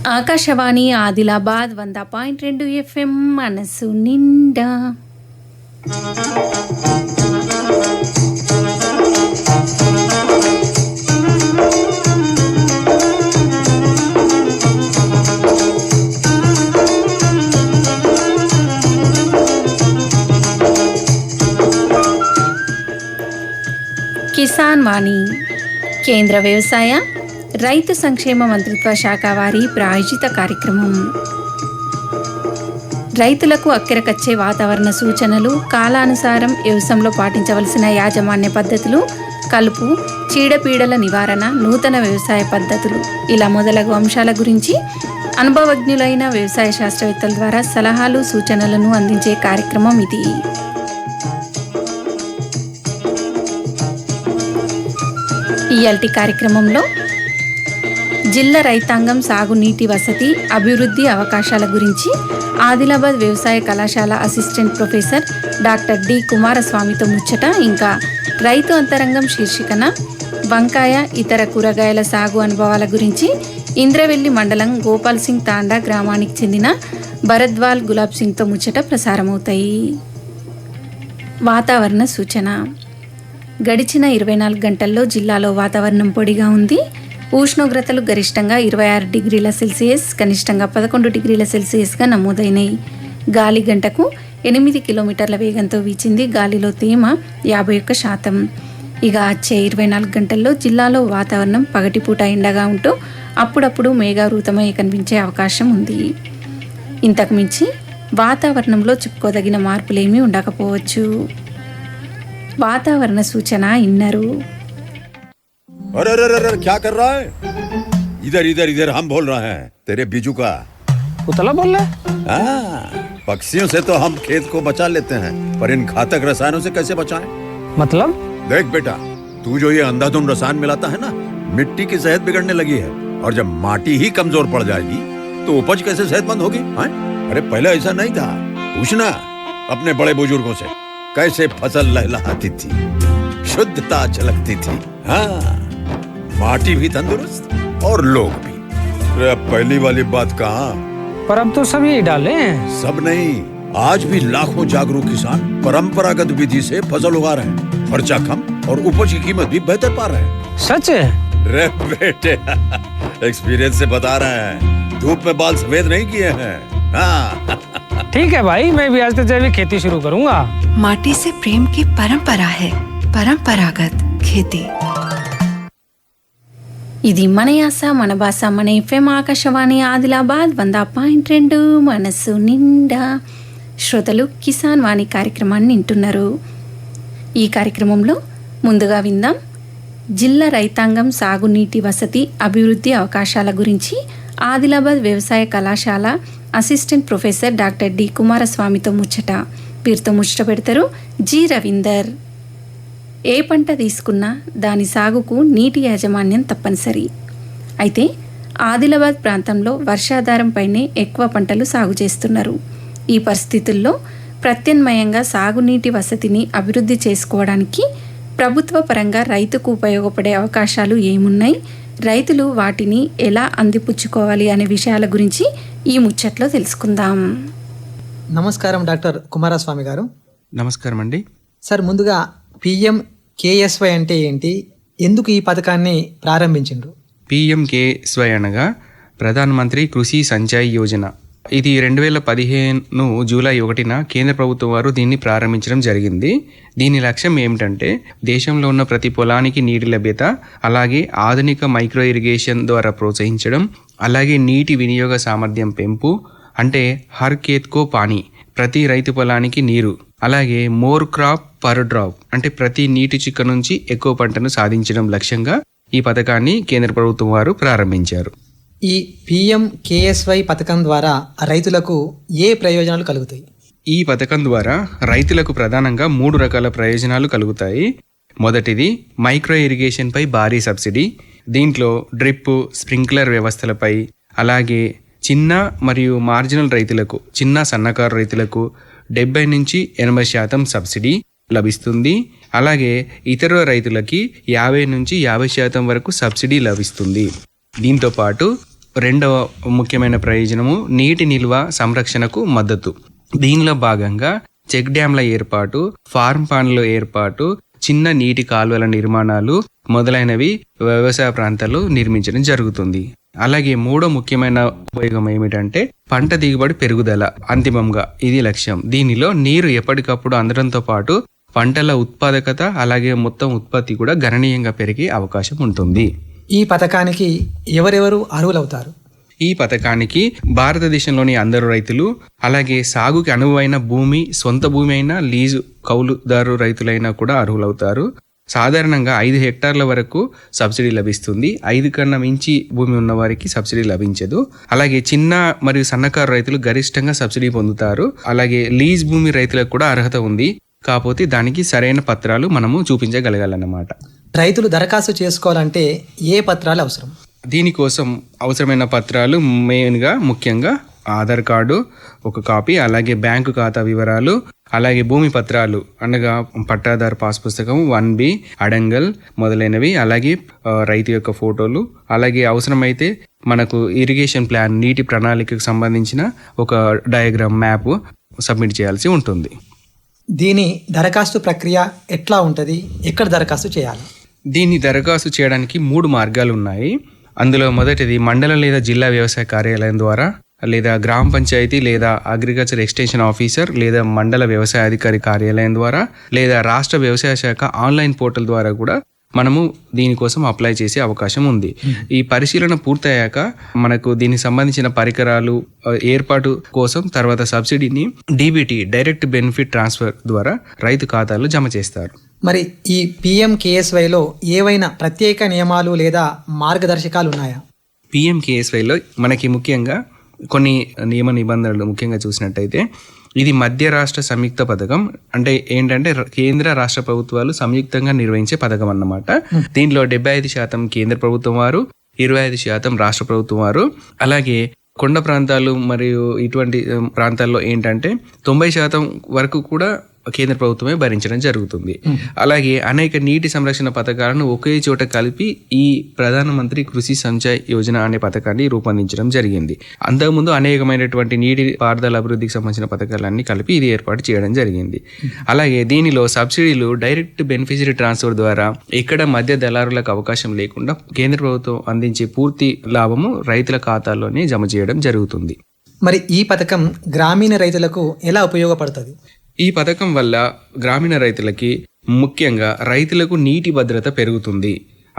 Akashvani Adilabad 100.2 FM మనసు నిండా. కిసాన్ వాణి కేంద్ర వ్యవసాయ రైతు సంక్షేమ మంత్రిత్వ శాఖ వారి ప్రాయోజిత కార్యక్రమం. రైతులకు అక్కరకచ్చే వాతావరణ సూచనలు, కాలానుసారం వ్యవసాయంలో పాటించవలసిన యాజమాన్య పద్ధతులు, కలుపు, చీడపీడల నివారణ, నూతన వ్యవసాయ పద్ధతులు ఇలా మొదలగు అంశాల గురించి అనుభవజ్ఞులైన వ్యవసాయ శాస్త్రవేత్తల ద్వారా సలహాలు, సూచనలను అందించే కార్యక్రమం ఇది. ఇయాల్టి కార్యక్రమంలో జిల్లా రైతాంగం సాగునీటి వసతి అభివృద్ధి అవకాశాల గురించి ఆదిలాబాద్ వ్యవసాయ కళాశాల అసిస్టెంట్ ప్రొఫెసర్ డాక్టర్ డి కుమారస్వామితో ముచ్చట, ఇంకా రైతు అంతరంగం శీర్షికన వంకాయ ఇతర కూరగాయల సాగు అనుభవాల గురించి ఇంద్రవెల్లి మండలం గోపాల్ సింగ్ తాండా గ్రామానికి చెందిన భరద్వాల్ గులాబ్ సింగ్తో ముచ్చట ప్రసారమవుతాయి. వాతావరణ సూచన. గడిచిన 24 గంటల్లో జిల్లాలో వాతావరణం పొడిగా ఉంది. ఉష్ణోగ్రతలు గరిష్టంగా 26 డిగ్రీల సెల్సియస్, కనిష్టంగా 11 డిగ్రీల సెల్సియస్గా నమోదైనాయి. గాలి గంటకు 8 కిలోమీటర్ల వేగంతో వీచింది. గాలిలో తేమ 51%. ఇక వచ్చే 24 గంటల్లో జిల్లాలో వాతావరణం పగటిపూట ఎండగా ఉంటూ అప్పుడప్పుడు మేఘావృతమై కనిపించే అవకాశం ఉంది. ఇంతకు మించి వాతావరణంలో చెప్పుకోదగిన మార్పులేమీ ఉండకపోవచ్చు. వాతావరణ సూచన ఇన్నరు. अरे अरे अरे क्या कर रहा है? इधर इधर इधर हम बोल रहे हैं तेरे बीजू का उतला बोल रहा है? पक्षियों से तो हम खेत को बचा लेते हैं, पर इन घातक रसायनों से कैसे बचाएं? मतलब? देख बेटा, तू जो ये अंधाधुंध रसायन मिलाता है ना, मिट्टी की सेहत बिगड़ने लगी है। और जब माटी ही कमजोर पड़ जाएगी तो उपज कैसे सेहतमंद होगी? अरे पहले ऐसा नहीं था। पूछना अपने बड़े बुजुर्गों से, कैसे फसल लहलहाती थी, शुद्धता झलकती थी। हाँ, माटी भी तंदुरुस्त और लोग भी। अब पहली वाली बात कहाँ? पर अब तो सब यही डाले हैं। सब नहीं, आज भी लाखों जागरूक किसान परंपरागत विधि से फसल उगा रहे हैं। खर्चा कम और उपज की कीमत भी बेहतर पा रहे हैं। सच है? रे बेटे, एक्सपीरियंस से बता रहे हैं, धूप में बाल सफेद नहीं किए हैं। हाँ। ठीक है भाई, मैं भी आज से जैविक खेती शुरू करूंगा। माटी से प्रेम की परंपरा है परंपरागत खेती. ఇది మన యాస మన భాష మన ఎఫ్ఎం ఆకాశవాణి ఆదిలాబాద్ 100.2 మనసు నిండా. శ్రోతలు కిసాన్ వాణి కార్యక్రమాన్ని వింటున్నారు. ఈ కార్యక్రమంలో ముందుగా విందాం జిల్లా రైతాంగం సాగునీటి వసతి అభివృద్ధి అవకాశాల గురించి ఆదిలాబాద్ వ్యవసాయ కళాశాల అసిస్టెంట్ ప్రొఫెసర్ డాక్టర్ డి కుమారస్వామితో ముచ్చట. వీరితో ముచ్చట పెడతారు జి రవీందర్. ఏ పంట తీసుకున్నా దాని సాగుకు నీటి యాజమాన్యం తప్పనిసరి. అయితే ఆదిలాబాద్ ప్రాంతంలో వర్షాధారంపైనే ఎక్కువ పంటలు సాగు చేస్తున్నారు. ఈ పరిస్థితుల్లో ప్రత్యామ్నాయంగా సాగునీటి వసతిని అభివృద్ధి చేసుకోవడానికి ప్రభుత్వ పరంగా రైతుకు ఉపయోగపడే అవకాశాలు ఏమున్నాయి, రైతులు వాటిని ఎలా అందిపుచ్చుకోవాలి అనే విషయాల గురించి ఈ ముచ్చట్లో తెలుసుకుందాం. నమస్కారం డాక్టర్ కుమారస్వామి గారు. నమస్కారం అండి. సార్, ముందుగా PMKSY అంటే ఏంటి, ఎందుకు ఈ పథకాన్ని ప్రారంభించిండ్రు? PMKSY అనగా ప్రధానమంత్రి కృషి సంచాయ్ యోజన. ఇది 2015 జూలై 1న కేంద్ర ప్రభుత్వం వారు దీన్ని ప్రారంభించడం జరిగింది. దీని లక్ష్యం ఏమిటంటే దేశంలో ఉన్న ప్రతి పొలానికి నీటి లభ్యత, అలాగే ఆధునిక మైక్రో ఇరిగేషన్ ద్వారా ప్రోత్సహించడం, అలాగే నీటి వినియోగ సామర్థ్యం పెంపు, అంటే హర్ ఖేత్ కో పానీ, ప్రతి రైతు పొలానికి నీరు, అలాగే మోర్ క్రాప్ పర్ డ్రాప్, అంటే ప్రతి నీటి చుక్క నుంచి ఎక్కువ పంటను సాధించడం లక్ష్యంగా ఈ పథకాన్ని కేంద్ర ప్రభుత్వం వారు ప్రారంభించారు. ఈ PMKSY పథకం ద్వారా రైతులకు ఏ ప్రయోజనాలు కలుగుతాయి? ఈ పథకం ద్వారా రైతులకు ప్రధానంగా 3 రకాల ప్రయోజనాలు కలుగుతాయి. మొదటిది మైక్రో ఇరిగేషన్ పై భారీ సబ్సిడీ. దీంట్లో డ్రిప్, స్ప్రింక్లర్ వ్యవస్థలపై, అలాగే చిన్న మరియు మార్జినల్ రైతులకు, చిన్న సన్నకారు రైతులకు 70 నుంచి 80% సబ్సిడీ లభిస్తుంది. అలాగే ఇతర రైతులకి 50 నుంచి 50% వరకు సబ్సిడీ లభిస్తుంది. దీంతో పాటు రెండవ ముఖ్యమైన ప్రయోజనము నీటి నిల్వ సంరక్షణకు మద్దతు. దీనిలో భాగంగా చెక్ డ్యాంల ఏర్పాటు, ఫార్మ్ పాండ్ల ఏర్పాటు, చిన్న నీటి కాలువల నిర్మాణాలు మొదలైనవి వ్యవసాయ ప్రాంతాల్లో నిర్మించడం జరుగుతుంది. అలాగే మూడో ముఖ్యమైన ఉపయోగం ఏమిటంటే పంట దిగుబడి పెరుగుదల. అంతిమంగా ఇది లక్ష్యం. దీనిలో నీరు ఎప్పటికప్పుడు అందడంతో పాటు పంటల ఉత్పాదకత అలాగే మొత్తం ఉత్పత్తి కూడా గణనీయంగా పెరిగే అవకాశం ఉంటుంది. ఈ పథకానికి ఎవరెవరు అర్హులవుతారు? ఈ పథకానికి భారతదేశంలోని అందరు రైతులు, అలాగే సాగుకి అనువైన భూమి, సొంత భూమి అయినా లీజు కౌలుదారు రైతులైనా కూడా అర్హులవుతారు. సాధారణంగా 5 హెక్టార్ల వరకు సబ్సిడీ లభిస్తుంది. 5 కన్నా మించి భూమి ఉన్న వారికి సబ్సిడీ లభించదు. అలాగే చిన్న మరియు సన్నకారు రైతులు గరిష్టంగా సబ్సిడీ పొందుతారు. అలాగే లీజ్ భూమి రైతులకు కూడా అర్హత ఉంది. కాకపోతే దానికి సరైన పత్రాలు మనము చూపించగలగాలన్నమాట. రైతులు దరఖాస్తు చేసుకోవాలంటే ఏ పత్రాలు అవసరం? దీనికోసం అవసరమైన పత్రాలు ముఖ్యంగా ఆధార్ కార్డు ఒక కాపీ, అలాగే బ్యాంకు ఖాతా వివరాలు, అలాగే భూమి పత్రాలు అనగా పట్టాదారు పాస్ పుస్తకం, 1B, అడంగల్ మొదలైనవి, అలాగే రైతు యొక్క ఫోటోలు, అలాగే అవసరమైతే మనకు ఇరిగేషన్ ప్లాన్ నీటి ప్రణాళికకు సంబంధించిన ఒక డయాగ్రామ్ మ్యాప్ సబ్మిట్ చేయాల్సి ఉంటుంది. దీని దరఖాస్తు ప్రక్రియ ఎట్లా ఉంటుంది? ఎక్కడ దరఖాస్తు చేయాలి? దీన్ని దరఖాస్తు చేయడానికి 3 మార్గాలు ఉన్నాయి. అందులో మొదటిది మండలం లేదా జిల్లా వ్యవసాయ కార్యాలయం ద్వారా, లేదా గ్రామ పంచాయతీ లేదా అగ్రికల్చర్ ఎక్స్టెన్షన్ ఆఫీసర్ లేదా మండల వ్యవసాయ అధికారి కార్యాలయం ద్వారా, లేదా రాష్ట్ర వ్యవసాయ శాఖ ఆన్లైన్ పోర్టల్ ద్వారా కూడా మనము దీనికోసం అప్లై చేసే అవకాశం ఉంది. ఈ పరిశీలన పూర్తయ్యాక మనకు దీనికి సంబంధించిన పరికరాలు ఏర్పాటు కోసం తర్వాత సబ్సిడీని DBT డైరెక్ట్ బెనిఫిట్ ట్రాన్స్ఫర్ ద్వారా రైతు ఖాతాలో జమ చేస్తారు. మరి ఈ PMKSYలో ఏవైనా ప్రత్యేక నియమాలు లేదా మార్గదర్శకాలు ఉన్నాయా? PMKSYలో మనకి ముఖ్యంగా కొన్ని నియమ నిబంధనలు ముఖ్యంగా చూసినట్టయితే ఇది మధ్య రాష్ట్ర సంయుక్త పథకం. అంటే ఏంటంటే కేంద్ర రాష్ట్ర ప్రభుత్వాలు సంయుక్తంగా నిర్వహించే పథకం అన్నమాట. దీనిలో 75% కేంద్ర ప్రభుత్వం వారు, 25% రాష్ట్ర ప్రభుత్వం వారు. అలాగే కొండ ప్రాంతాలు మరియు ఇటువంటి ప్రాంతాల్లో ఏంటంటే 90% వరకు కూడా కేంద్ర ప్రభుత్వమే భరించడం జరుగుతుంది. అలాగే అనేక నీటి సంరక్షణ పథకాలను ఒకే చోట కలిపి ఈ ప్రధానమంత్రి కృషి సంచయ్ యోజన అనే పథకాన్ని రూపొందించడం జరిగింది. అంతకుముందు అనేకమైనటువంటి నీటి పారుదల అభివృద్ధికి సంబంధించిన పథకాలన్నీ కలిపి ఇది ఏర్పాటు చేయడం జరిగింది. అలాగే దీనిలో సబ్సిడీలు డైరెక్ట్ బెనిఫిషరీ ట్రాన్స్ఫర్ ద్వారా ఎక్కడ మధ్య దళారులకు అవకాశం లేకుండా కేంద్ర ప్రభుత్వం అందించే పూర్తి లాభము రైతుల ఖాతాల్లోనే జమ చేయడం జరుగుతుంది. మరి ఈ పథకం గ్రామీణ రైతులకు ఎలా ఉపయోగపడుతుంది? ఈ పథకం వల్ల గ్రామీణ రైతులకి ముఖ్యంగా రైతులకు నీటి భద్రత పెరుగుతుంది.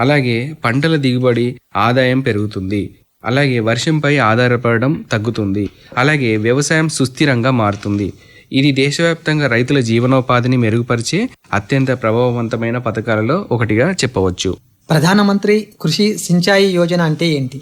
అలాగే పంటల దిగుబడి ఆదాయం పెరుగుతుంది. అలాగే వర్షంపై ఆధారపడడం తగ్గుతుంది. అలాగే వ్యవసాయం సుస్థిరంగా మారుతుంది. ఇది దేశవ్యాప్తంగా రైతుల జీవనోపాధిని మెరుగుపరిచే అత్యంత ప్రభావవంతమైన పథకాలలో ఒకటిగా చెప్పవచ్చు. ప్రధానమంత్రి కృషి సించాయి యోజన అంటే ఏంటి?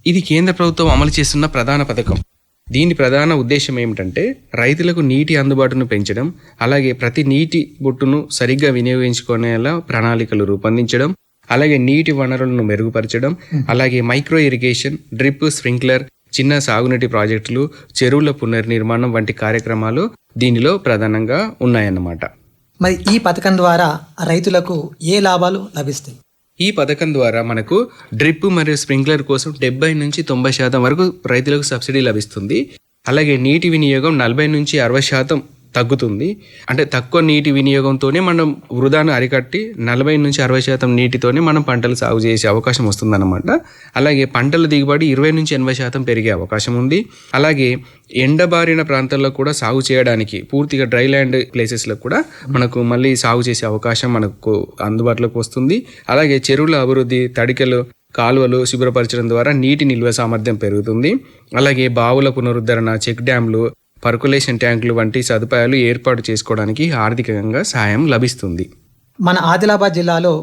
ఇది కేంద్ర ప్రభుత్వం అమలు చేస్తున్న ప్రధాన పథకం. దీని ప్రధాన ఉద్దేశం ఏమిటంటే రైతులకు నీటి అందుబాటును పెంచడం, అలాగే ప్రతి నీటి బొట్టును సరిగ్గా వినియోగించుకునేలా ప్రణాళికలు రూపొందించడం, అలాగే నీటి వనరులను మెరుగుపరచడం, అలాగే మైక్రో ఇరిగేషన్, డ్రిప్, స్ప్రింక్లర్, చిన్న సాగునీటి ప్రాజెక్టులు, చెరువుల పునర్నిర్మాణం వంటి కార్యక్రమాలు దీనిలో ప్రధానంగా ఉన్నాయన్నమాట. మరి ఈ పథకం ద్వారా రైతులకు ఏ లాభాలు లభిస్తాయి? ఈ పథకం ద్వారా మనకు డ్రిప్ మరియు స్ప్రింక్లర్ కోసం 70-90% వరకు రైతులకు సబ్సిడీ లభిస్తుంది. అలాగే నీటి వినియోగం 40-60% తగ్గుతుంది. అంటే తక్కువ నీటి వినియోగంతోనే మనం వృధాను అరికట్టి 40-60% నీటితోనే మనం పంటలు సాగు చేసే అవకాశం వస్తుందన్నమాట. అలాగే పంటల దిగుబడి 20-80% పెరిగే అవకాశం ఉంది. అలాగే ఎండబారిన ప్రాంతాల్లో కూడా సాగు చేయడానికి పూర్తిగా డ్రై ల్యాండ్ ప్లేసెస్లో కూడా మనకు మళ్ళీ సాగు చేసే అవకాశం మనకు అందుబాటులోకి వస్తుంది. అలాగే చెరువుల అభివృద్ధి, తడికలు, కాలువలు శుభ్రపరచడం ద్వారా నీటి నిల్వ సామర్థ్యం పెరుగుతుంది. అలాగే బావుల పునరుద్ధరణ, చెక్ డ్యాంలు, పర్కులేషన్ ట్యాంకులు వంటి సదుపాయాలు ఏర్పాటు చేసుకోవడానికి ఆర్థికంగా సాయం లభిస్తుంది. మన ఆదిలాబాద్ జిల్లాలో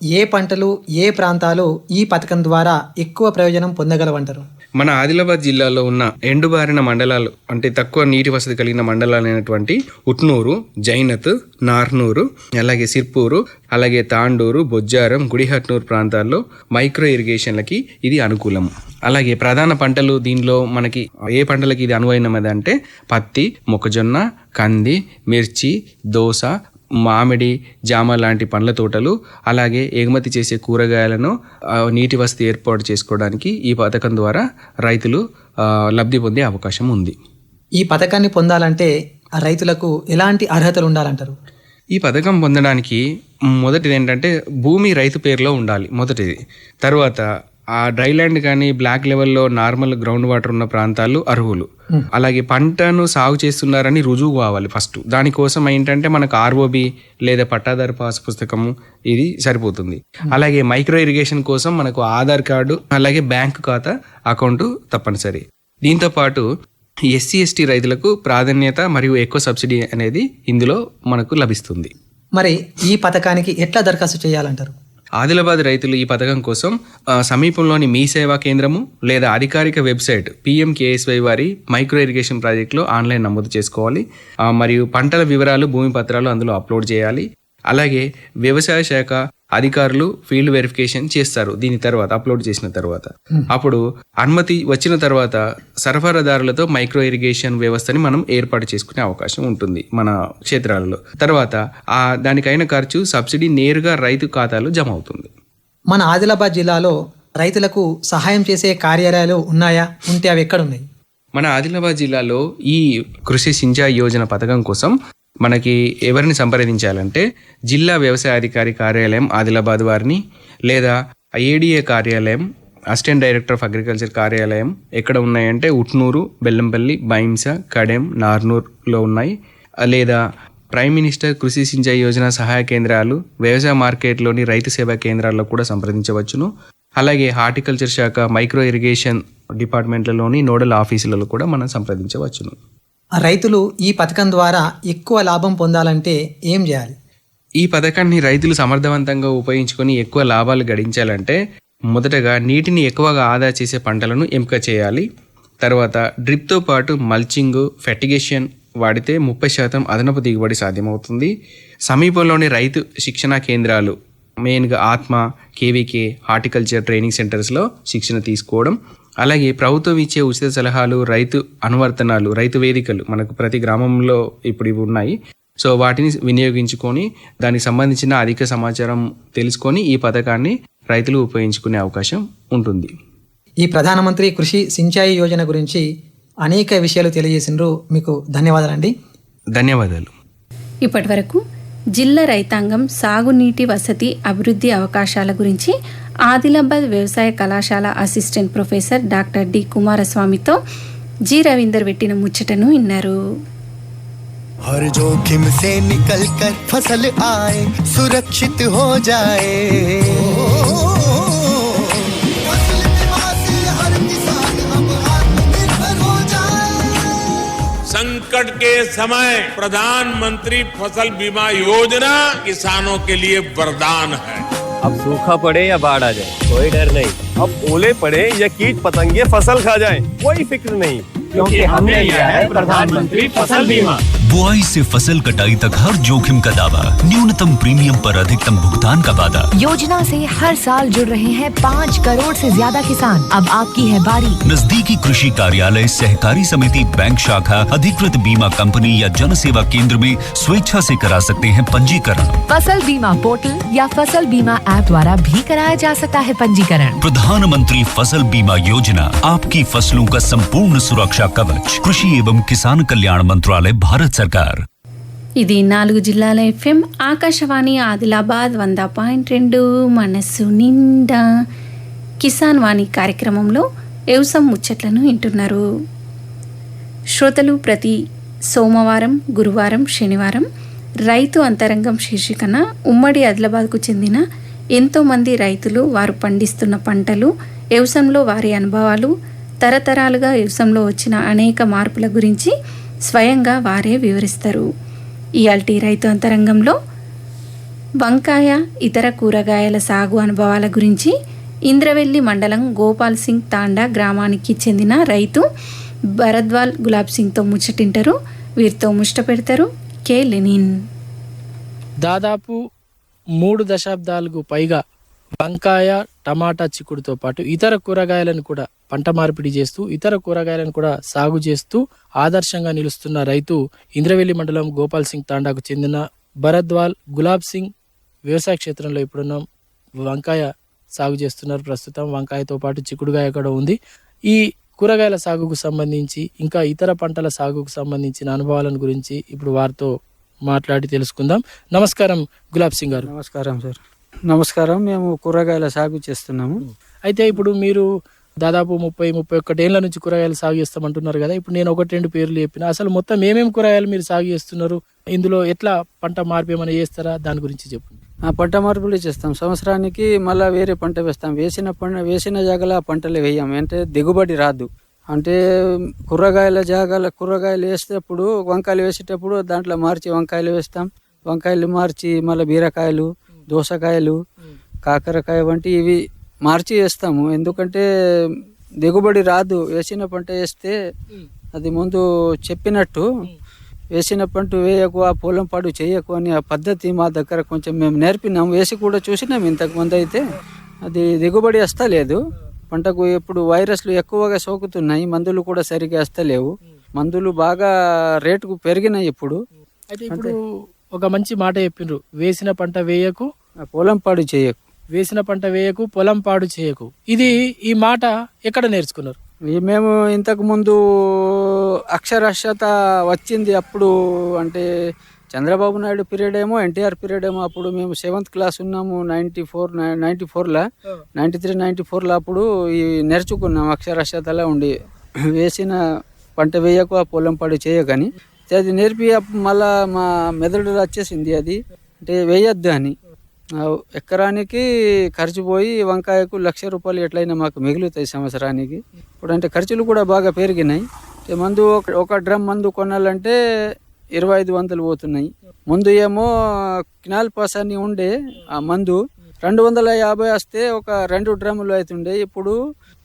ఏ పంటలు, ఏ ప్రాంతాలు ఈ పథకం ద్వారా ఎక్కువ ప్రయోజనం పొందగలవంటారు? మన ఆదిలాబాద్ జిల్లాలో ఉన్న ఎండుబారిన మండలాలు అంటే తక్కువ నీటి వసతి కలిగిన మండలాలైనటువంటి ఉట్నూరు, జైనత్, నార్నూరు, అలాగే సిర్పూరు, అలాగే తాండూరు, బొజ్జారం, గుడిహట్నూరు ప్రాంతాల్లో మైక్రో ఇరిగేషన్లకి ఇది అనుకూలం. అలాగే ప్రధాన పంటలు దీనిలో మనకి ఏ పంటలకి ఇది అనువైనది అంటే పత్తి, మొక్కజొన్న, కంది, మిర్చి, దోస, మామిడి, జామ లాంటి పండ్ల తోటలు, అలాగే ఎగుమతి చేసే కూరగాయలను నీటి వసతి ఏర్పాటు చేసుకోవడానికి ఈ పథకం ద్వారా రైతులు లబ్ధి పొందే అవకాశం ఉంది. ఈ పథకాన్ని పొందాలంటే ఆ రైతులకు ఎలాంటి అర్హతలు ఉండాలంటారు? ఈ పథకం పొందడానికి మొదటిది ఏంటంటే భూమి రైతు పేరులో ఉండాలి మొదటిది. తర్వాత ఆ డ్రై ల్యాండ్ కానీ బ్లాక్ లెవెల్లో నార్మల్ గ్రౌండ్ వాటర్ ఉన్న ప్రాంతాలు అర్హులు. అలాగే పంటను సాగు చేస్తున్నారని రుజువు కావాలి ఫస్ట్. దానికోసం ఏంటంటే మనకు ఆర్ఓబి లేదా పట్టాదారు పాస్ పుస్తకము ఇది సరిపోతుంది. అలాగే మైక్రో ఇరిగేషన్ కోసం మనకు ఆధార్ కార్డు, అలాగే బ్యాంకు ఖాతా, అకౌంట్ తప్పనిసరి. దీంతో పాటు ఎస్సీ ఎస్టీ రైతులకు ప్రాధాన్యత మరియు ఎక్కువ సబ్సిడీ అనేది ఇందులో మనకు లభిస్తుంది. మరి ఈ పథకానికి ఎట్లా దరఖాస్తు చేయాలంటారు? ఆదిలాబాద్ రైతులు ఈ పథకం కోసం సమీపంలోని మీ సేవా కేంద్రము లేదా అధికారిక వెబ్సైట్ PMKSY వారి మైక్రో ఇరిగేషన్ ప్రాజెక్టులో ఆన్లైన్ నమోదు చేసుకోవాలి. మరియు పంటల వివరాలు, భూమి పత్రాలు అందులో అప్లోడ్ చేయాలి. అలాగే వ్యవసాయ శాఖ అధికారులు ఫీల్డ్ వెరిఫికేషన్ చేస్తారు. దీని తర్వాత అప్లోడ్ చేసిన తర్వాత అప్పుడు అనుమతి వచ్చిన తర్వాత సరఫరాదారులతో మైక్రో ఇరిగేషన్ వ్యవస్థని మనం ఏర్పాటు చేసుకునే అవకాశం ఉంటుంది మన క్షేత్రాలలో. తర్వాత దానికైన ఖర్చు సబ్సిడీ నేరుగా రైతు ఖాతాలో జమ అవుతుంది. మన ఆదిలాబాద్ జిల్లాలో రైతులకు సహాయం చేసే కార్యాలయాలు ఉన్నాయా? ఉంటే అవి ఎక్కడున్నాయి? మన ఆదిలాబాద్ జిల్లాలో ఈ కృషి సించాయి యోజన పథకం కోసం మనకి ఎవరిని సంప్రదించాలంటే జిల్లా వ్యవసాయ అధికారి కార్యాలయం ఆదిలాబాద్ వారిని, లేదా ADA కార్యాలయం, అసిస్టెంట్ డైరెక్టర్ ఆఫ్ అగ్రికల్చర్ కార్యాలయం ఎక్కడ ఉన్నాయంటే ఉట్నూరు, బెల్లంపల్లి, బైంస, కడెం, నార్నూర్లో ఉన్నాయి. లేదా ప్రైమ్ మినిస్టర్ కృషి సించాయి యోజన సహాయ కేంద్రాలు వ్యవసాయ మార్కెట్లోని రైతు సేవా కేంద్రాల్లో కూడా సంప్రదించవచ్చును. అలాగే హార్టికల్చర్ శాఖ మైక్రో ఇరిగేషన్ డిపార్ట్మెంట్లలోని నోడల్ ఆఫీసులలో కూడా మనం సంప్రదించవచ్చును. రైతులు ఈ పథకం ద్వారా ఎక్కువ లాభం పొందాలంటే ఏం చేయాలి? ఈ పథకాన్ని రైతులు సమర్థవంతంగా ఉపయోగించుకొని ఎక్కువ లాభాలు గడించాలంటే మొదటగా నీటిని ఎక్కువగా ఆదా చేసే పంటలను ఎంపిక చేయాలి. తర్వాత డ్రిప్తో పాటు మల్చింగ్, ఫెర్టిగేషన్ వాడితే 30% అదనపు దిగుబడి సాధ్యమవుతుంది. సమీపంలోని రైతు శిక్షణా కేంద్రాలు, మెయిన్గా ఆత్మ, KVK హార్టికల్చర్ ట్రైనింగ్ సెంటర్స్లో శిక్షణ తీసుకోవడం. అలాగే ప్రభుత్వం ఇచ్చే ఉచిత సలహాలు, రైతు అనువర్తనాలు, రైతు వేదికలు మనకు ప్రతి గ్రామంలో ఇప్పుడు ఇవి ఉన్నాయి. సో వాటిని వినియోగించుకొని దానికి సంబంధించిన అధిక సమాచారం తెలుసుకొని ఈ పథకాన్ని రైతులు ఉపయోగించుకునే అవకాశం ఉంటుంది. ఈ ప్రధానమంత్రి కృషి సించాయి యోజన గురించి అనేక విషయాలు తెలియజేసినారు. మీకు ధన్యవాదాలండి. ధన్యవాదాలు. ఇప్పటి వరకు జిల్లా రైతాంగం సాగునీటి వసతి అభివృద్ధి అవకాశాల గురించి ఆదిలాబాద్ వ్యవసాయ కళాశాల అసిస్టెంట్ ప్రొఫెసర్ డాక్టర్ డి కుమారస్వామితో జి రవీందర్ పెట్టిన ముచ్చటను విన్నారు. हर जोखिम से निकल कर फसल आए, सुरक्षित हो जाए, फसल बीमा से हर किसान अब आत्मनिर्भर हो जाए। संकट के समय प्रधानमंत्री फसल बीमा योजना किसानों के लिए वरदान है। अब सूखा पड़े या बाढ़ आ जाए कोई डर नहीं, अब ओले पड़े या कीट पतंगे फसल खा जाए कोई फिक्र नहीं, क्योंकि हमने लिया है प्रधानमंत्री फसल बीमा। बुआई से फसल कटाई तक हर जोखिम का दावा, न्यूनतम प्रीमियम पर अधिकतम भुगतान का वादा। योजना से हर साल जुड़ रहे हैं 5 करोड़ से ज्यादा किसान। अब आपकी है बारी। नजदीकी कृषि कार्यालय, सहकारी समिति, बैंक शाखा, अधिकृत बीमा कंपनी या जन सेवा केंद्र में स्वेच्छा से करा सकते हैं पंजीकरण। फसल बीमा पोर्टल या फसल बीमा ऐप द्वारा भी कराया जा सकता है पंजीकरण। प्रधानमंत्री फसल बीमा योजना, आपकी फसलों का संपूर्ण सुरक्षा कवच। कृषि एवं किसान कल्याण मंत्रालय, भारत सरकार। ఇది 4 జిల్లాల FM ఆకాశవాణి ఆదిలాబాద్ 100.2 మనస్సు నిండా కిసాన్ వాణి కార్యక్రమంలో వ్యవసాయ ముచ్చట్లను వింటున్నారు. శ్రోతలు ప్రతి సోమవారం, గురువారం, శనివారం రైతు అంతరంగం శీర్షికన ఉమ్మడి ఆదిలాబాద్కు చెందిన ఎంతోమంది రైతులు వారు పండిస్తున్న పంటలు, వ్యవసాయంలో వారి అనుభవాలు, తరతరాలుగా వ్యవసాయంలో వచ్చిన అనేక మార్పుల గురించి స్వయంగా వారే వివరిస్తారు. ఇయాల్టి రైతు అంతరంగంలో వంకాయ, ఇతర కూరగాయల సాగు అనుభవాల గురించి ఇంద్రవెల్లి మండలం గోపాల్ సింగ్ తాండా గ్రామానికి చెందిన రైతు భరద్వాల్ గులాబ్ సింగ్తో ముచ్చటింటారు. వీరితో ముచ్చట పెడతారు కె లెనిన్. దాదాపు 3 దశాబ్దాలకు పైగా వంకాయ, టమాటా, చిక్కుడుతో పాటు ఇతర కూరగాయలను కూడా పంట మార్పిడి చేస్తూ ఇతర కూరగాయలను కూడా సాగు చేస్తూ ఆదర్శంగా నిలుస్తున్న రైతు ఇంద్రవెల్లి మండలం గోపాల్ సింగ్ తాండాకు చెందిన భరద్వాల్ గులాబ్ సింగ్ వ్యవసాయ క్షేత్రంలో ఇప్పుడున్నాం. వంకాయ సాగు చేస్తున్నారు ప్రస్తుతం. వంకాయతో పాటు చిక్కుడుగాయ కూడా ఉంది. ఈ కూరగాయల సాగుకు సంబంధించి ఇంకా ఇతర పంటల సాగుకు సంబంధించిన అనుభవాలను గురించి ఇప్పుడు వారితో మాట్లాడి తెలుసుకుందాం. నమస్కారం గులాబ్ సింగ్ గారు. నమస్కారం సార్. నమస్కారం. మేము కూరగాయల సాగు చేస్తున్నాము. అయితే ఇప్పుడు మీరు దాదాపు 30-31 ఏళ్ల నుంచి కూరగాయలు సాగు చేస్తామంటున్నారు కదా. ఇప్పుడు నేను 1-2 పేర్లు చెప్పిన, అసలు మొత్తం ఏమేమి కూరగాయలు మీరు సాగు చేస్తున్నారు, ఇందులో ఎట్లా పంట మార్పు ఏమైనా చేస్తారా, దాని గురించి చెప్పండి. పంట మార్పులు చేస్తాం. సంవత్సరానికి మళ్ళీ వేరే పంట వేస్తాం. వేసిన జాగాలో ఆ పంటలు వేయం, అంటే దిగుబడి రాదు. అంటే కూరగాయలు వేసేటప్పుడు వంకాయలు వేసేటప్పుడు దాంట్లో మార్చి వంకాయలు వేస్తాం. వంకాయలు మార్చి మళ్ళీ బీరకాయలు, దోసకాయలు, కాకరకాయ వంటి ఇవి మార్చి వేస్తాము. ఎందుకంటే దిగుబడి రాదు. వేసిన పంట వేస్తే అది ముందు చెప్పినట్టు వేసిన పంట వేయకు, ఆ పొలం పాడు చేయకు అని ఆ పద్ధతి మా దగ్గర కొంచెం మేము నేర్పినాం. వేసి కూడా చూసినాం ఇంతకుముందు. అయితే అది దిగుబడి వస్తలేదు. పంటకు ఇప్పుడు వైరస్లు ఎక్కువగా సోకుతున్నాయి. మందులు కూడా సరిగా వస్తలేవు. మందులు బాగా రేటుకు పెరిగినాయి ఇప్పుడు. అయితే ఇప్పుడు ఒక మంచి మాట చెప్పిండ్రు, వేసిన పంట వేయకు, పొలం పాడు చేయకు. వేసిన పంట వేయకు, పొలం పాడు చేయకు. ఈ మాట ఎక్కడ నేర్చుకున్నారు? మేము ఇంతకు ముందు అక్షరాస్యత వచ్చింది అప్పుడు, అంటే చంద్రబాబు నాయుడు పీరియడ్ ఏమో, ఎన్టీఆర్ పీరియడ్ ఏమో. అప్పుడు మేము 7th క్లాస్ ఉన్నాము. 94లో 93-94లో అప్పుడు ఈ నేర్చుకున్నాం. అక్షరాస్యతలా ఉండి వేసిన పంట వేయకు, ఆ పొలం పాడు చేయకని. అది నేర్పి మళ్ళా మా మెదడు వచ్చేసింది అది, అంటే వేయొద్దు అని. ఎకరానికి ఖర్చు పోయి వంకాయకు ₹1,00,000 ఎట్లయినా మాకు మిగులుతాయి సంవత్సరానికి. ఇప్పుడు అంటే ఖర్చులు కూడా బాగా పెరిగినాయి. మందు ఒక డ్రమ్ మందు కొనాలంటే 2,500 పోతున్నాయి. ముందు ఏమో కినాల్ పాస్ అని ఉండే ఆ మందు 250 వస్తే ఒక 2 డ్రమ్ములు అవుతుండే.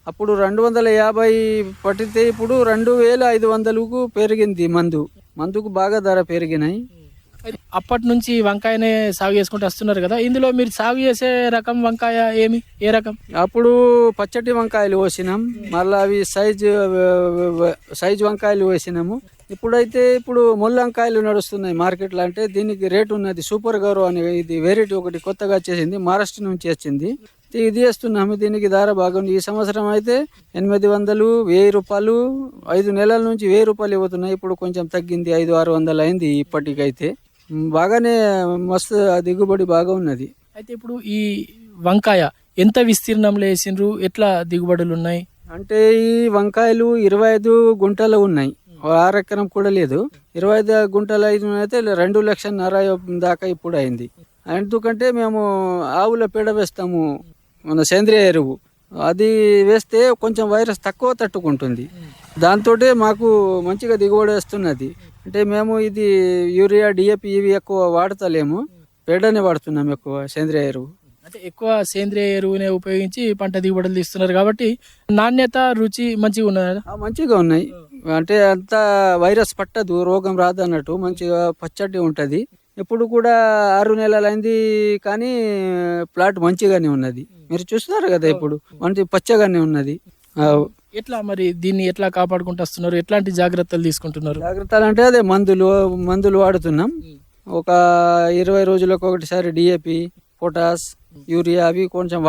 అప్పుడు 250 పట్టితే ఇప్పుడు 2,500కు పెరిగింది. మందుకు బాగా ధర పెరిగినాయి. అప్పటి నుంచి వంకాయనే సాగు చేసుకుంటూ వస్తున్నారు కదా. ఇందులో మీరు సాగు చేసే రకం వంకాయ ఏ రకం? అప్పుడు పచ్చటి వంకాయలు వేసినాం. మళ్ళీ అవి సైజు వంకాయలు వేసినాము. ఇప్పుడు ముళ్ళ వంకాయలు నడుస్తున్నాయి మార్కెట్లో. అంటే దీనికి రేటు ఉన్నది. సూపర్ గౌరవ్ అని ఇది వెరైటీ ఒకటి కొత్తగా వచ్చేసింది, మహారాష్ట్ర నుంచి వచ్చింది. ఇది వేస్తున్నాము. దీనికి ధర బాగుంది. ఈ సంవత్సరం అయితే 800, ₹1,000, 5 నెలల నుంచి ₹1,000 ఇవ్వుతున్నాయి. ఇప్పుడు కొంచెం తగ్గింది, 500-600 అయింది ఇప్పటికైతే. బాగానే మస్తు దిగుబడి బాగా ఉన్నది. అయితే ఇప్పుడు ఈ వంకాయ ఎంత విస్తీర్ణంలో వేసిండ్రు, ఎట్లా దిగుబడులు ఉన్నాయి? అంటే ఈ వంకాయలు 25 గుంటలు ఉన్నాయి. 6 ఎకరం కూడా లేదు. 25 గుంటలు అయితే 2,50,000 దాకా ఇప్పుడు అయింది. ఎందుకంటే మేము ఆవుల పేడ వేస్తాము, మన సేంద్రియ ఎరువు. అది వేస్తే కొంచెం వైరస్ తక్కువ తట్టుకుంటుంది. దాంతో మాకు మంచిగా దిగుబడి వస్తున్నది. అంటే మేము ఇది యూరియా, DAP ఇవి ఎక్కువ వాడతలేము, పేడనే వాడుతున్నాము ఎక్కువ, సేంద్రియ ఎరువు. అంటే ఎక్కువ సేంద్రియ ఎరువునే ఉపయోగించి పంట దిగుబడులు తీస్తున్నారు కాబట్టి నాణ్యత, రుచి మంచిగా ఉన్నది. మంచిగా ఉన్నాయి. అంటే అంత వైరస్ పట్టదు, రోగం రాదు అన్నట్టు. మంచిగా పచ్చటి ఉంటుంది. ఇప్పుడు కూడా 6 నెలలు అయింది కానీ ప్లాట్ మంచిగానే ఉన్నది. మీరు చూస్తున్నారు కదా, ఇప్పుడు మంచి పచ్చగానే ఉన్నది. ఎట్లా మరి దీన్ని ఎట్లా కాపాడుకుంటూ వస్తున్నారు, ఎట్లాంటి జాగ్రత్తలు తీసుకుంటున్నారు? జాగ్రత్తలు అంటే అదే మందులు వాడుతున్నాం. ఒక 20 రోజులకు ఒకటిసారి DAP, పొటాస్, యూరియా అవి కొంచెం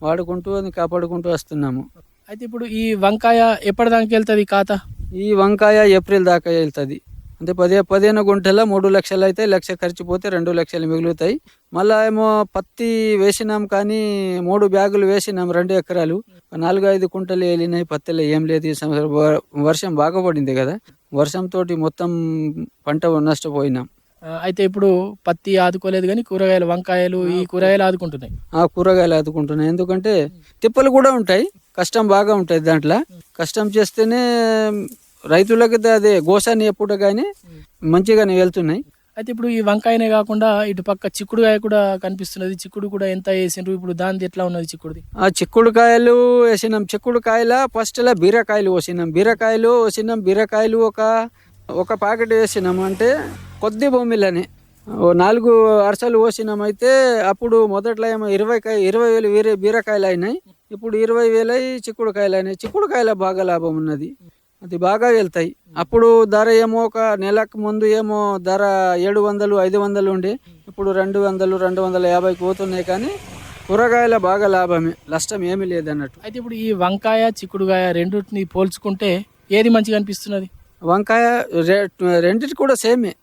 వాడుకుంటూ అది కాపాడుకుంటూ వస్తున్నాము. అయితే ఇప్పుడు ఈ వంకాయ ఎప్పటిదాకా వెళ్తుంది ఖాతా? ఈ వంకాయ ఏప్రిల్ దాకా వెళ్తుంది. అంటే 15 గుంటల 3 లక్షలు అయితే, 1,00,000 ఖర్చు పోతే 2 లక్షలు మిగులుతాయి. మళ్ళా ఏమో పత్తి వేసినాం కానీ 3 బ్యాగులు వేసినాం, 2 ఎకరాలు, 4-5 కుంటలు వెళ్ళినాయి. పత్తిలో ఏం లేదు. ఈ సంవత్సరం వర్షం బాగా పడింది కదా, వర్షంతో మొత్తం పంట నష్టపోయినాం. అయితే ఇప్పుడు పత్తి ఆదుకోలేదు కానీ కూరగాయలు, వంకాయలు, ఈ కూరగాయలు ఆదుకుంటున్నాయి. కూరగాయలు ఆదుకుంటున్నాయి. ఎందుకంటే తిప్పలు కూడా ఉంటాయి, కష్టం బాగా ఉంటుంది. దాంట్లో కష్టం చేస్తేనే రైతులకి అదే గోసాన్ని ఎప్పుడు కానీ మంచిగానే వెళ్తున్నాయి. అయితే ఇప్పుడు ఈ వంకాయనే కాకుండా ఇటు పక్క చిక్కుడుకాయ కూడా కనిపిస్తున్నది. చిక్కుడు కూడా ఎంత వేసిండ్రు, ఇప్పుడు దాని ఎట్లా ఉన్నది చిక్కుడుది? చిక్కుడుకాయలు వేసినాం. చిక్కుడుకాయల ఫస్ట్ బీరకాయలు వేసినాం. బీరకాయలు ఒక ప్యాకెట్ వేసినాం. అంటే కొద్ది భూమిలోనే 4 అరసలు వేసినాం. అయితే అప్పుడు మొదట్లో ఏమో 20,000 బీరకాయలు అయినాయి. ఇప్పుడు 20,000 చిక్కుడుకాయలు అయినాయి. చిక్కుడుకాయల బాగా లాభం ఉన్నది, అది బాగా వెళ్తాయి. అప్పుడు ధర ఏమో ఒక నెలకు ముందు ఏమో ధర 700 500 ఉండి ఇప్పుడు 200 250 పోతున్నాయి. కానీ కూరగాయల బాగా లాభమే, నష్టం ఏమీ లేదన్నట్టు. అయితే ఇప్పుడు ఈ వంకాయ చిక్కుడుగాయ రెండింటిని పోల్చుకుంటే ఏది మంచిగా అనిపిస్తున్నది? వంకాయ రెండిటి కూడా సేమే,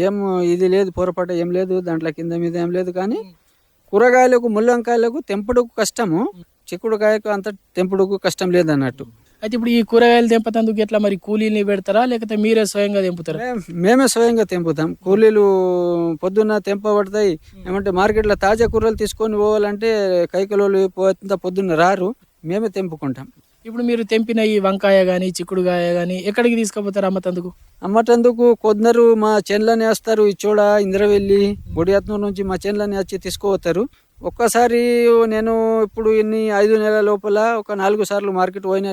ఏం ఇది లేదు, పొరపాటు ఏం లేదు, దాంట్లో కింద మీద ఏం లేదు. కానీ కూరగాయలకు ముల్లంకాయలకు తెంపుడుకు కష్టము, చిక్కుడుకాయకు అంత తెంపుడుకు కష్టం లేదన్నట్టు. అయితే ఇప్పుడు ఈ కూరగాయలు తెంపతందుకు ఎట్లా మరి కూలీని పెడతారా లేకపోతే మీరే స్వయంగా తెంపుతారా? మేమే స్వయంగా తెంపుతాం. కూలీలు పొద్దున్న తెంపబడతాయి. ఏమంటే మార్కెట్లో తాజా కూరలు తీసుకొని పోవాలంటే కైకలోళ్ళు పొద్దున్న రారు, మేమే తెంపుకుంటాం. ఇప్పుడు మీరు తెంపిన ఈ వంకాయ కానీ చిక్కుడుగాయ కానీ ఎక్కడికి తీసుకుపోతారు అమ్మతందుకు? అమ్మటందుకు కొందరు మా చేన్లని వేస్తారు, ఇచ్చోడ ఇంద్రవెల్లి బొడియాత్నూరు నుంచి మా చేన్లని వచ్చి తీసుకుపోతారు. ఒక్కసారి నేను ఇప్పుడు 5 నెలల లోపల ఒక 4 సార్లు మార్కెట్ పోయినా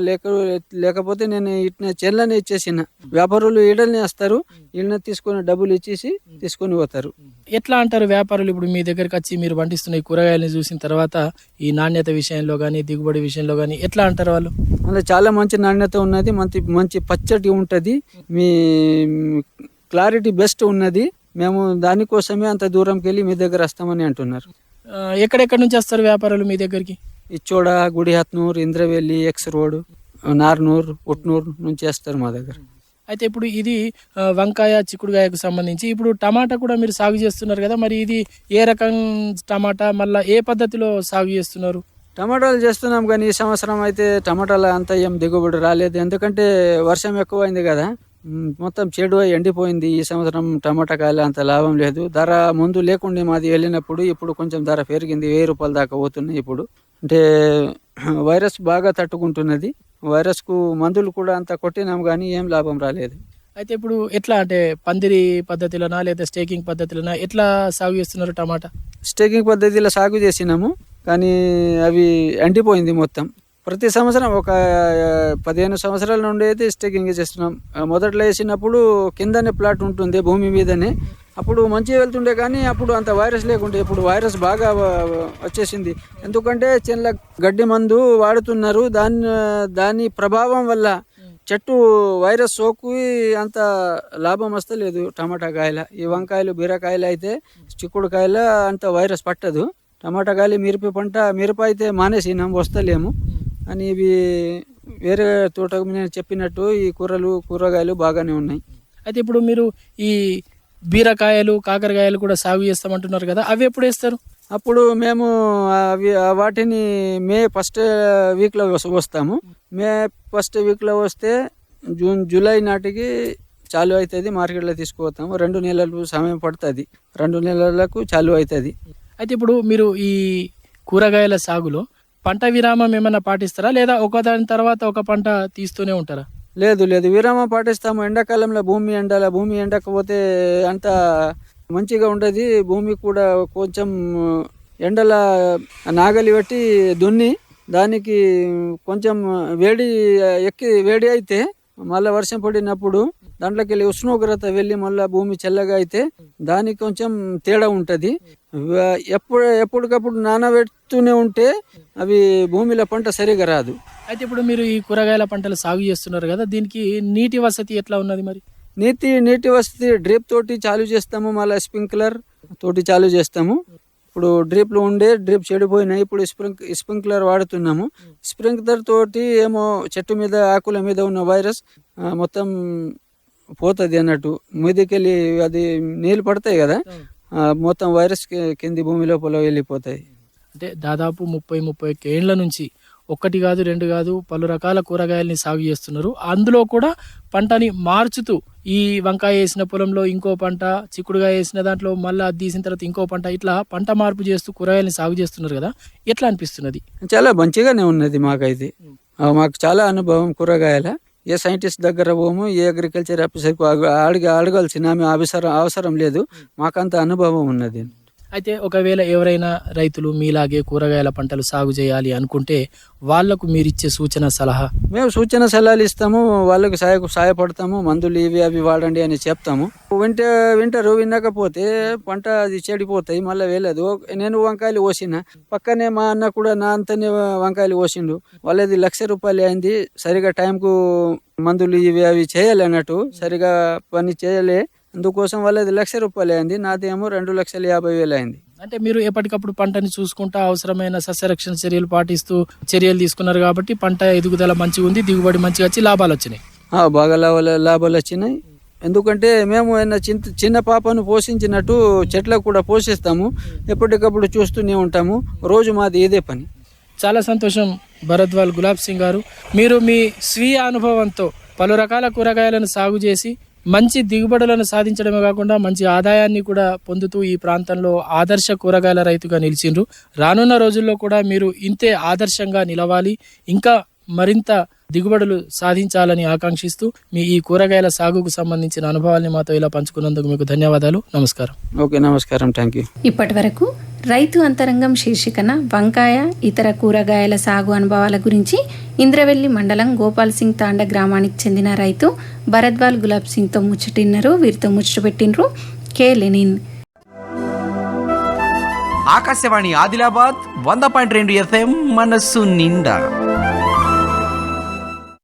లేకపోతే నేను ఇట్లా చేన్లనే ఇచ్చేసిన. వ్యాపారులు ఈడల్ని వస్తారు, ఈడనే తీసుకొని డబ్బులు ఇచ్చేసి తీసుకొని పోతారు. ఎట్లా అంటారు వ్యాపారులు ఇప్పుడు మీ దగ్గరికి వచ్చి మీరు పండిస్తున్న ఈ కూరగాయలను చూసిన తర్వాత ఈ నాణ్యత విషయంలో కానీ దిగుబడి విషయంలో కానీ ఎట్లా అంటారు వాళ్ళు? అలా చాలా మంచి నాణ్యత ఉన్నది, మంచి పచ్చటి ఉంటుంది, మీ క్లారిటీ బెస్ట్ ఉన్నది. మేము దానికోసమే అంత దూరంకి వెళ్ళి మీ దగ్గర వస్తామని అంటున్నారు. ఎక్కడెక్కడి నుంచి వస్తారు వ్యాపారులు మీ దగ్గరికి? ఇచ్చోడ, గుడిహత్నూర్, ఇంద్రవెల్లి, ఎక్స్ రోడ్, నార్నూర్, ఉట్నూర్ నుంచి వస్తారు మా దగ్గర. అయితే ఇప్పుడు ఇది వంకాయ చిక్కుడుగాయకు సంబంధించి ఇప్పుడు టమాటా కూడా మీరు సాగు చేస్తున్నారు కదా, మరి ఇది ఏ రకం టమాటా, మళ్ళీ ఏ పద్ధతిలో సాగు చేస్తున్నారు? టమాటాలు చేస్తున్నాం కానీ ఈ సంవత్సరం అయితే టమాటాలు అంత ఏం దిగుబడి రాలేదు. ఎందుకంటే వర్షం ఎక్కువైంది కదా, మొత్తం చెడు ఎండిపోయింది. ఈ సంవత్సరం టమాటా కాయలు అంత లాభం లేదు. ధర ముందు లేకుండే మాది వెళ్ళినప్పుడు, ఇప్పుడు కొంచెం ధర పెరిగింది, 1000 రూపాయల దాకా పోతున్నాయి. ఇప్పుడు అంటే వైరస్ బాగా తట్టుకుంటున్నది. వైరస్కు మందులు కూడా అంత కొట్టినాం కానీ ఏం లాభం రాలేదు. అయితే ఇప్పుడు ఎట్లా అంటే పందిరి పద్ధతిలోనా లేదా స్టేకింగ్ పద్ధతిలోనా ఎట్లా సాగు చేస్తున్నారు టమాటా? స్టేకింగ్ పద్ధతిలో సాగు చేసినాము కానీ అవి ఎండిపోయింది మొత్తం. ప్రతి సంవత్సరం ఒక 15 సంవత్సరాల నుండి అయితే స్టేకింగ్ చేస్తున్నాం. మొదట్లో వేసినప్పుడు కిందనే ప్లాట్ ఉంటుంది భూమి మీదనే, అప్పుడు మంచిగా వెళ్తుండే కానీ అప్పుడు అంత వైరస్ లేకుండే. ఇప్పుడు వైరస్ బాగా వచ్చేసింది. ఎందుకంటే చిన్న గడ్డి మందు వాడుతున్నారు, దాని ప్రభావం వల్ల చెట్టు వైరస్ సోకి అంత లాభం వస్తలేదు టమాటా కాయల. ఈ వంకాయలు బీరకాయలు అయితే, చిక్కుడుకాయల అంత వైరస్ పట్టదు. టమాటా కాయలు మిరప అయితే మానేసినాం, వస్తలేము. అని ఇవి వేరే తోట నేను చెప్పినట్టు ఈ కూరగాయలు బాగానే ఉన్నాయి. అయితే ఇప్పుడు మీరు ఈ బీరకాయలు కాకరకాయలు కూడా సాగు చేస్తామంటున్నారు కదా, అవి ఎప్పుడు వేస్తారు? అప్పుడు మేము వాటిని మే 1st వీక్లో వస్తాము. మే 1st వీక్లో వస్తే జూలై నాటికి చాలు అవుతుంది, మార్కెట్లో తీసుకుపోతాము. 2 నెలలు సమయం పడుతుంది, 2 నెలలకు చాలు అవుతుంది. అయితే ఇప్పుడు మీరు ఈ కూరగాయల సాగులో పంట విరామం ఏమైనా పాటిస్తారా లేదా ఒకదాని తర్వాత ఒక పంట తీస్తూనే ఉంటారా? లేదు, విరామం పాటిస్తాము. ఎండాకాలంలో భూమి ఎండకపోతే అంత మంచిగా ఉండదు. భూమి కూడా కొంచెం ఎండల నాగలి పెట్టి దున్ని దానికి కొంచెం వేడి అయితే మళ్ళీ వర్షం పడినప్పుడు దాంట్లోకి వెళ్ళి ఉష్ణోగ్రత వెళ్ళి మళ్ళీ భూమి చల్లగా అయితే దానికి కొంచెం తేడా ఉంటుంది. ఎప్పటికప్పుడు నానబెడుతూనే ఉంటే అవి భూమిలో పంట సరిగా రాదు. అయితే ఇప్పుడు మీరు ఈ కూరగాయల పంటలు సాగు చేస్తున్నారు కదా, దీనికి నీటి వసతి ఎట్లా ఉన్నది మరి? నీటి వసతి డ్రిప్ తోటి చాలు చేస్తాము, మళ్ళీ స్ప్రింక్లర్ తోటి చాలు చేస్తాము. ఇప్పుడు డ్రిప్ చెడిపోయినాయి, ఇప్పుడు స్ప్రింక్లర్ వాడుతున్నాము. స్ప్రింక్లర్ తోటి ఏమో చెట్టు మీద ఆకుల మీద ఉన్న వైరస్ మొత్తం పోతుంది అన్నట్టు. మీదకెళ్ళి అది నీళ్ళు పడతాయి కదా, మొత్తం వైరస్ కింది భూమి లోపల వెళ్ళిపోతాయి. అంటే దాదాపు 30-31 ఏళ్ల నుంచి 1 కాదు 2 కాదు పలు రకాల కూరగాయలని సాగు చేస్తున్నారు. అందులో కూడా పంటని మార్చుతూ ఈ వంకాయ వేసిన పొలంలో ఇంకో పంట, చిక్కుడుగాయ వేసిన దాంట్లో మళ్ళీ అది తీసిన తర్వాత ఇంకో పంట, ఇట్లా పంట మార్పు చేస్తూ కూరగాయలని సాగు చేస్తున్నారు కదా, ఎట్లా అనిపిస్తున్నది? చాలా మంచిగానే ఉన్నది మాకైతే. మాకు చాలా అనుభవం కూరగాయల. ఏ సైంటిస్ట్ దగ్గర పోము, ఏ అగ్రికల్చర్ ఆఫీసర్కు అడగాల్సిన అవసరం లేదు, మాకంత అనుభవం ఉన్నది. అయితే ఒకవేళ ఎవరైనా రైతులు మీలాగే కూరగాయల పంటలు సాగు చేయాలి అనుకుంటే వాళ్లకు మీరిచ్చే సూచన సలహా? మేము సూచన సలహాలు ఇస్తాము, వాళ్ళకు సహాయపడతాము, మందులు ఇవి అవి వాడండి అని చెప్తాము. వింటారు, వినకపోతే పంట అది చెడిపోతాయి, మళ్ళీ వెళ్ళదు. నేను వంకాయలు కోసిన, పక్కనే మా అన్న కూడా నా అంతనే వంకాయలు కోసిండు. వాళ్ళది ₹1,00,000 అయింది. సరిగా టైంకు మందులు ఇవి అవి చేయాలి అన్నట్టు, సరిగా పని చేయలే, అందుకోసం వాళ్ళది ₹1,00,000 అయింది. నాదేమో 2,50,000 అయింది. అంటే మీరు ఎప్పటికప్పుడు పంటని చూసుకుంటా అవసరమైన సస్యరక్షణ చర్యలు పాటిస్తూ చర్యలు తీసుకున్నారు కాబట్టి పంట ఎదుగుదల మంచిగా ఉంది, దిగుబడి మంచిగా వచ్చి లాభాలు వచ్చినాయి. బాగా లాభాలు వచ్చినాయి. ఎందుకంటే మేము చిన్న పాపను పోషించినట్టు చెట్లకు కూడా పోషిస్తాము, ఎప్పటికప్పుడు చూస్తూనే ఉంటాము. రోజు మాది ఇదే పని. చాలా సంతోషం భరద్వాల్ గులాబ్ సింగ్ గారు. మీరు మీ స్వీయ అనుభవంతో పలు రకాల కూరగాయలను సాగు చేసి మంచి దిగుబడులను సాధించడమే కాకుండా మంచి ఆదాయాన్ని కూడా పొందుతూ ఈ ప్రాంతంలో ఆదర్శ కూరగాయల రైతుగా నిలిచిండ్రు. రానున్న రోజుల్లో కూడా మీరు ఇంతే ఆదర్శంగా నిలవాలి, ఇంకా మరింత దిగుబడులు సాధించాలని ఆకాంక్షిస్తూ మీ ఈ కూరగాయల సాగుకు సంబంధించిన అనుభవాల్ని మాతో ఇలా పంచుకున్నందుకు మీకు ధన్యవాదాలు. నమస్కారం. ఓకే, నమస్కారం, థ్యాంక్ యూ. ఇప్పటి వరకు రైతు అంతరంగం శీర్షికన వంకాయ ఇతర కూరగాయల సాగు అనుభవాల గురించి ఇంద్రవెల్లి మండలం గోపాల్ సింగ్ తాండ గ్రామానికి చెందిన రైతు భరద్వాల్ గులాబ్ సింగ్తో ముచ్చటిన్నారు. వీరితో ముచ్చటపెట్టినరు కె లెనిన్. ఆకాశవాణి ఆదిలాబాద్ 100.2 FM మనస్సు నిండా.